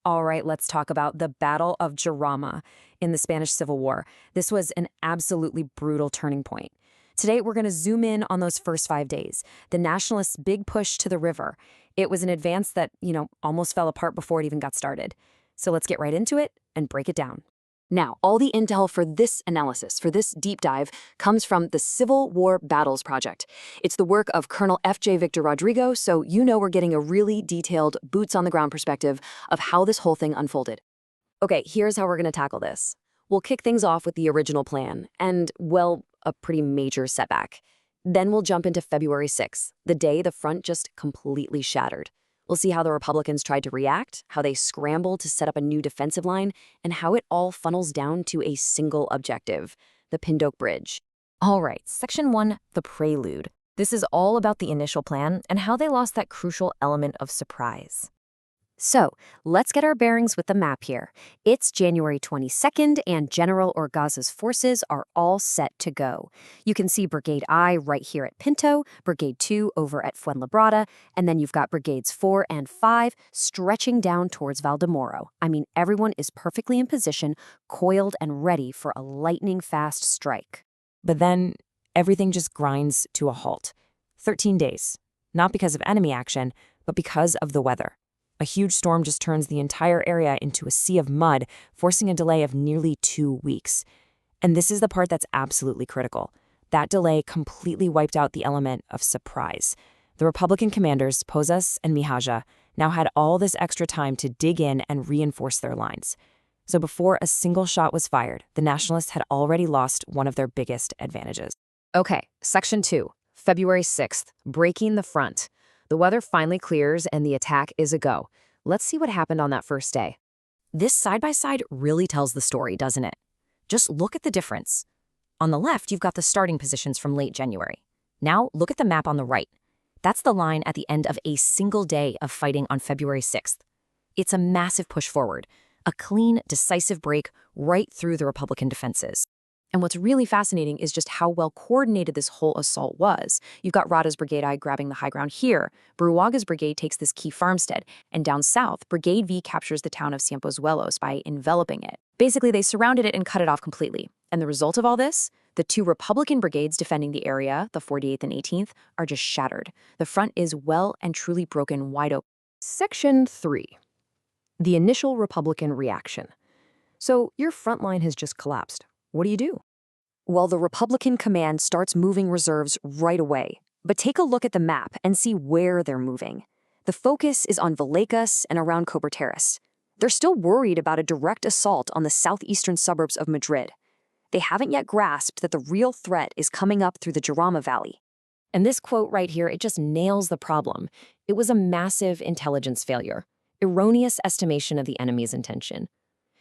All right, let's talk about the Battle of Jarama in the Spanish Civil War. This was an absolutely brutal turning point. Today, we're going to zoom in on those first 5 days, the Nationalists' big push to the river. It was an advance that, almost fell apart before it even got started. So let's get right into it and break it down. Now, all the intel for this analysis, for this deep dive, comes from the Civil War Battles Project. It's the work of Colonel F.J. Victor Rodrigo, so we're getting a really detailed, boots-on-the-ground perspective of how this whole thing unfolded. Okay, here's how we're going to tackle this. We'll kick things off with the original plan, and, well, a pretty major setback. Then we'll jump into February 6th, the day the front just completely shattered. We'll see how the Republicans tried to react, how they scrambled to set up a new defensive line, and how it all funnels down to a single objective, the Pindoque Bridge. All right, Section 1, the prelude. This is all about the initial plan and how they lost that crucial element of surprise. So, let's get our bearings with the map here. It's January 22nd, and General Orgaza's forces are all set to go. You can see Brigade I right here at Pinto, Brigade 2 over at Fuenlabrada, and then you've got Brigades 4 and 5 stretching down towards Valdemoro. I mean, everyone is perfectly in position, coiled and ready for a lightning-fast strike. But then, everything just grinds to a halt. 13 days. Not because of enemy action, but because of the weather. A huge storm just turns the entire area into a sea of mud, forcing a delay of nearly 2 weeks. And this is the part that's absolutely critical. That delay completely wiped out the element of surprise. The Republican commanders, Pozas and Miaja, now had all this extra time to dig in and reinforce their lines. So before a single shot was fired, the Nationalists had already lost one of their biggest advantages. Okay, Section 2, February 6th, breaking the front. The weather finally clears and the attack is a go. Let's see what happened on that first day. This side-by-side really tells the story, doesn't it? Just look at the difference. On the left, you've got the starting positions from late January. Now, look at the map on the right. That's the line at the end of a single day of fighting on February 6th. It's a massive push forward, a clean, decisive break right through the Republican defenses. And what's really fascinating is just how well coordinated this whole assault was. You've got Rada's Brigade I grabbing the high ground here, Bruaga's brigade takes this key farmstead, and down south, Brigade V captures the town of Cienpozuelos by enveloping it. Basically, they surrounded it and cut it off completely. And the result of all this? The two Republican brigades defending the area, the 48th and 18th, are just shattered. The front is well and truly broken wide open. Section 3. The initial Republican reaction. So your front line has just collapsed. What do? Well, the Republican command starts moving reserves right away. But take a look at the map and see where they're moving. The focus is on Vallecas and around Coberteras. They're still worried about a direct assault on the southeastern suburbs of Madrid. They haven't yet grasped that the real threat is coming up through the Jarama Valley. And this quote right here, it just nails the problem. It was a massive intelligence failure, erroneous estimation of the enemy's intention.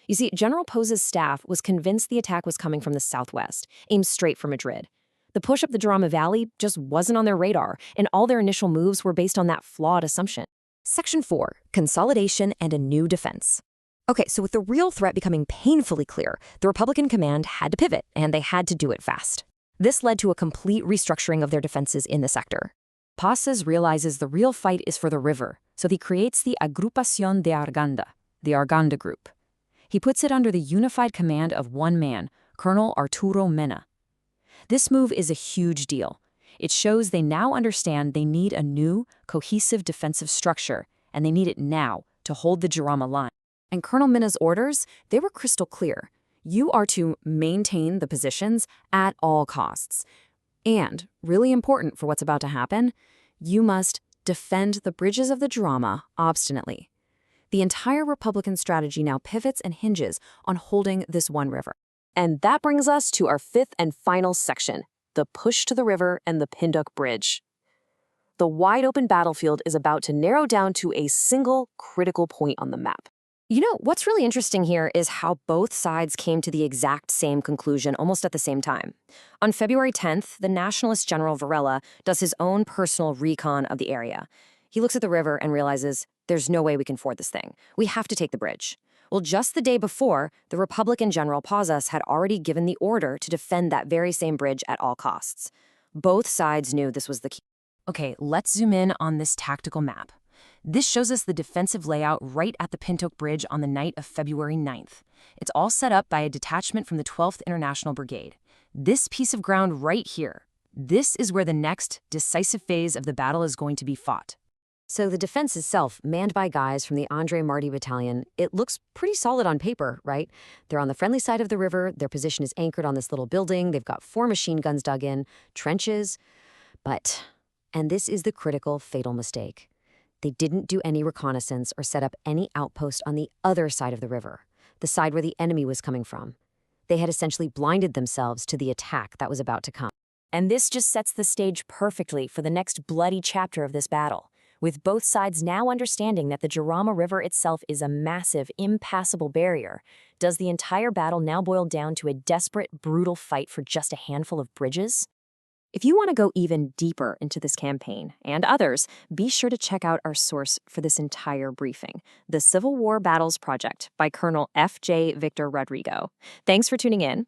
You see, General Pozas' staff was convinced the attack was coming from the southwest, aimed straight for Madrid. The push up the Jarama Valley just wasn't on their radar, and all their initial moves were based on that flawed assumption. Section 4, Consolidation and a New Defense. Okay, so with the real threat becoming painfully clear, the Republican command had to pivot, and they had to do it fast. This led to a complete restructuring of their defenses in the sector. Pozas realizes the real fight is for the river, so he creates the Agrupación de Arganda, the Arganda Group. He puts it under the unified command of one man, Colonel Arturo Mena. This move is a huge deal. It shows they now understand they need a new, cohesive defensive structure, and they need it now to hold the Jarama line. And Colonel Mena's orders, they were crystal clear. You are to maintain the positions at all costs. And, really important for what's about to happen, you must defend the bridges of the Jarama obstinately. The entire Republican strategy now pivots and hinges on holding this one river. And that brings us to our fifth and final section, the push to the river and the Pindoque Bridge. The wide-open battlefield is about to narrow down to a single critical point on the map. What's really interesting here is how both sides came to the exact same conclusion almost at the same time. On February 10th, the Nationalist General Varela does his own personal recon of the area. He looks at the river and realizes, there's no way we can ford this thing. We have to take the bridge. Well, just the day before, the Republican General Pozas had already given the order to defend that very same bridge at all costs. Both sides knew this was the key. Okay, let's zoom in on this tactical map. This shows us the defensive layout right at the Pindoque Bridge on the night of February 9th. It's all set up by a detachment from the 12th International Brigade. This piece of ground right here, this is where the next decisive phase of the battle is going to be fought. So the defense itself, manned by guys from the Andre Marty Battalion, it looks pretty solid on paper, right? They're on the friendly side of the river, their position is anchored on this little building, they've got 4 machine guns dug in, trenches. But, and this is the critical, fatal mistake, they didn't do any reconnaissance or set up any outpost on the other side of the river, the side where the enemy was coming from. They had essentially blinded themselves to the attack that was about to come. And this just sets the stage perfectly for the next bloody chapter of this battle, with both sides now understanding that the Jarama River itself is a massive, impassable barrier. Does the entire battle now boil down to a desperate, brutal fight for just a handful of bridges? If you want to go even deeper into this campaign and others, be sure to check out our source for this entire briefing, The Civil War Battles Project by Colonel F.J. Victor Rodrigo. Thanks for tuning in.